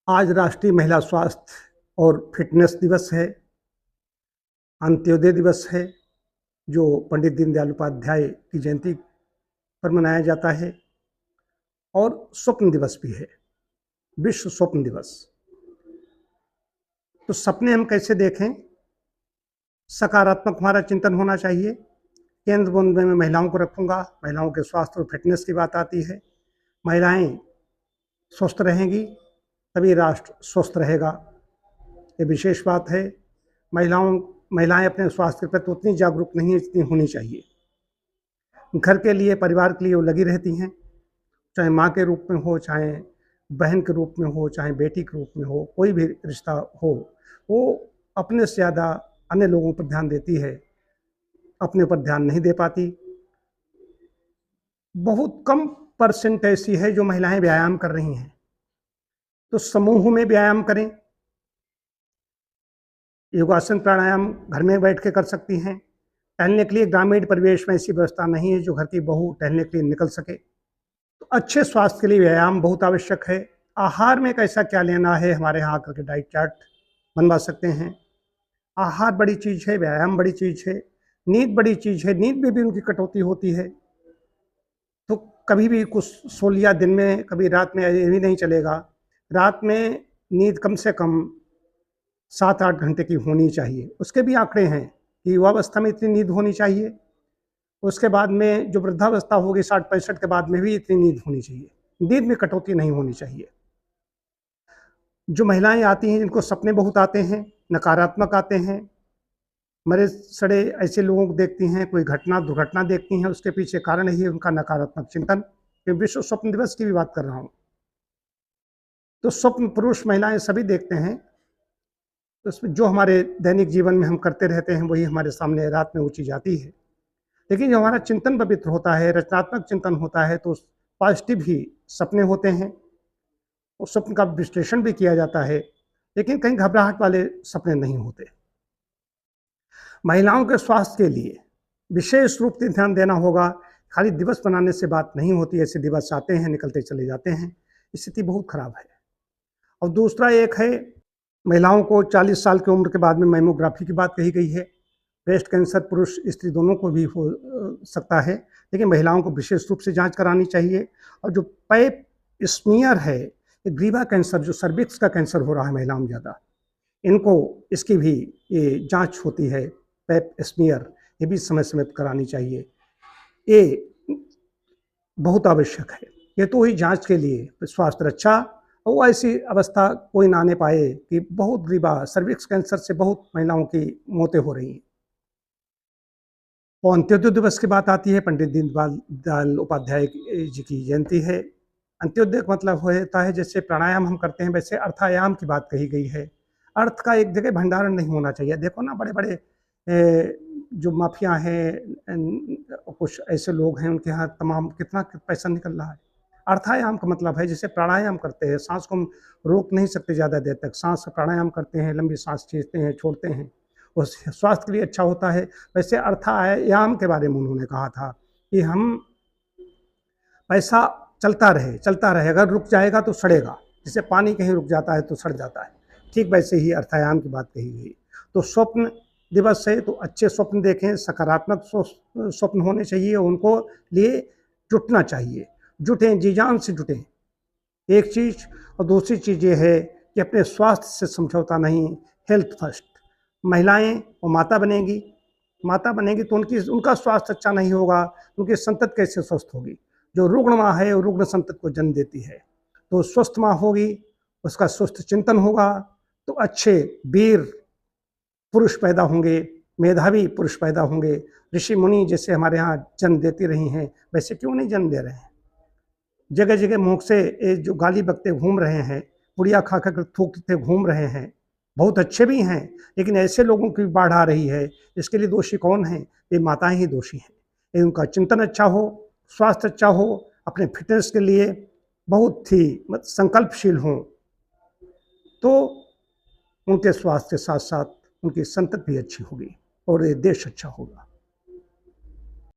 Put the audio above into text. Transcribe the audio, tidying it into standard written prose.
आज राष्ट्रीय महिला स्वास्थ्य और फिटनेस दिवस है, अंत्योदय दिवस है, जो पंडित दीनदयाल उपाध्याय की जयंती पर मनाया जाता है, और स्वप्न दिवस भी है, विश्व स्वप्न दिवस। तो सपने हम कैसे देखें? सकारात्मक हमारा चिंतन होना चाहिए। केंद्र बिंदु में महिलाओं को रखूंगा। महिलाओं के स्वास्थ्य और फिटनेस की बात आती है। महिलाएं स्वस्थ रहेंगी तभी राष्ट्र स्वस्थ रहेगा, ये विशेष बात है। महिलाएं अपने स्वास्थ्य के प्रति उतनी जागरूक नहीं है जितनी होनी चाहिए। घर के लिए, परिवार के लिए वो लगी रहती हैं, चाहे माँ के रूप में हो, चाहे बहन के रूप में हो, चाहे बेटी के रूप में हो, कोई भी रिश्ता हो, वो अपने से ज़्यादा अन्य लोगों पर ध्यान देती है, अपने पर ध्यान नहीं दे पाती। बहुत कम परसेंट ऐसी है जो महिलाएं व्यायाम कर रही हैं। तो समूह में व्यायाम करें। योगासन प्राणायाम घर में बैठ के कर सकती हैं। टहलने के लिए ग्रामीण परिवेश में ऐसी व्यवस्था नहीं है जो घर की बहू टहलने के लिए निकल सके। तो अच्छे स्वास्थ्य के लिए व्यायाम बहुत आवश्यक है। आहार में कैसा क्या लेना है, हमारे यहाँ आकर के डाइट चार्ट बनवा सकते हैं। आहार बड़ी चीज़ है, व्यायाम बड़ी चीज़ है, नींद बड़ी चीज़ है। नींद में भी उनकी कटौती होती है, तो कभी भी कुछ सो लिया दिन में, कभी रात में, ये भी नहीं चलेगा। रात में नींद कम से कम 7-8 घंटे की होनी चाहिए। उसके भी आंकड़े हैं कि युवावस्था में इतनी नींद होनी चाहिए, उसके बाद में जो वृद्धावस्था होगी 60-65 के बाद में भी इतनी नींद होनी चाहिए। नींद में कटौती नहीं होनी चाहिए। जो महिलाएं आती हैं जिनको सपने बहुत आते हैं, नकारात्मक आते हैं, मरे सड़े ऐसे लोगों को देखती हैं, कोई घटना दुर्घटना देखती हैं, उसके पीछे कारण ही उनका नकारात्मक चिंतन। विश्व स्वप्न दिवस की भी बात कर रहा हूँ। तो स्वप्न पुरुष महिलाएं सभी देखते हैं। तो उसमें जो हमारे दैनिक जीवन में हम करते रहते हैं वही हमारे सामने रात में वो चीज़ आती है। लेकिन जो हमारा चिंतन पवित्र होता है, रचनात्मक चिंतन होता है, तो पॉजिटिव ही सपने होते हैं। उस स्वप्न का विश्लेषण भी किया जाता है, लेकिन कहीं घबराहट वाले सपने नहीं होते। महिलाओं के स्वास्थ्य के लिए विशेष रूप से ध्यान देना होगा। खाली दिवस बनाने से बात नहीं होती, ऐसे दिवस आते हैं, निकलते चले जाते हैं, स्थिति बहुत खराब है। और दूसरा एक है, महिलाओं को 40 साल की उम्र के बाद में मैमोग्राफी की बात कही गई है। ब्रेस्ट कैंसर पुरुष स्त्री दोनों को भी हो सकता है, लेकिन महिलाओं को विशेष रूप से जांच करानी चाहिए। और जो पैप स्मीयर है, ये ग्रीवा कैंसर, जो सर्विक्स का कैंसर हो रहा है महिलाओं में ज़्यादा, इनको इसकी भी ये जांच होती है, पैप स्मीयर, ये भी समय समय पर करानी चाहिए। ये बहुत आवश्यक है। ये तो ही जांच के लिए स्वास्थ्य रक्षा, और ऐसी अवस्था कोई ना आने पाए कि बहुत ग्रीवा सर्विक्स कैंसर से बहुत महिलाओं की मौतें हो रही हैं। और अंत्योदय दिवस की बात आती है, पंडित दीनदयाल उपाध्याय जी की जयंती है। अंत्योदय का मतलब होता है, जैसे प्राणायाम हम करते हैं वैसे अर्थायाम की बात कही गई है। अर्थ का एक जगह भंडारण नहीं होना चाहिए। देखो ना, बड़े बड़े जो माफिया हैं, कुछ ऐसे लोग हैं, उनके यहाँ तमाम कितना पैसा निकल रहा है। अर्थायाम का मतलब है, जैसे प्राणायाम करते हैं, सांस को हम रोक नहीं सकते ज़्यादा देर तक, सांस का प्राणायाम करते हैं, लंबी सांस खींचते हैं, छोड़ते हैं, और स्वास्थ्य के लिए अच्छा होता है। वैसे अर्थायाम के बारे में उन्होंने कहा था कि हम पैसा चलता रहे, अगर रुक जाएगा तो सड़ेगा, जैसे पानी कहीं रुक जाता है तो सड़ जाता है, ठीक वैसे ही अर्थायाम की बात कही गई। तो स्वप्न दिवस है तो अच्छे स्वप्न देखें, सकारात्मक स्वप्न होने चाहिए, उनको लिए जुटना चाहिए, जुटें, जी जान से जुटें, एक चीज़। और दूसरी चीज़ ये है कि अपने स्वास्थ्य से समझौता नहीं, हेल्थ फर्स्ट। महिलाएं वो माता बनेंगी तो उनका स्वास्थ्य अच्छा नहीं होगा, उनकी संतति कैसे स्वस्थ होगी? जो रुग्ण माँ है वो रुग्ण संतति को जन्म देती है। तो स्वस्थ माँ होगी, उसका स्वस्थ चिंतन होगा, तो अच्छे वीर पुरुष पैदा होंगे, मेधावी पुरुष पैदा होंगे। ऋषि मुनि जैसे हमारे यहाँ जन्म देती रही हैं, वैसे क्यों नहीं जन्म दे रहे हैं? जगह जगह मुख से जो गाली बकते घूम रहे हैं, पुड़िया खा कर थूकते घूम रहे हैं, बहुत अच्छे भी हैं, लेकिन ऐसे लोगों की बाढ़ आ रही है। इसके लिए दोषी कौन है? ये माताएं ही दोषी हैं। यदि उनका चिंतन अच्छा हो, स्वास्थ्य अच्छा हो, अपने फिटनेस के लिए बहुत ही संकल्पशील हों, तो उनके स्वास्थ्य के साथ साथ उनकी संतति भी अच्छी होगी और ये देश अच्छा होगा।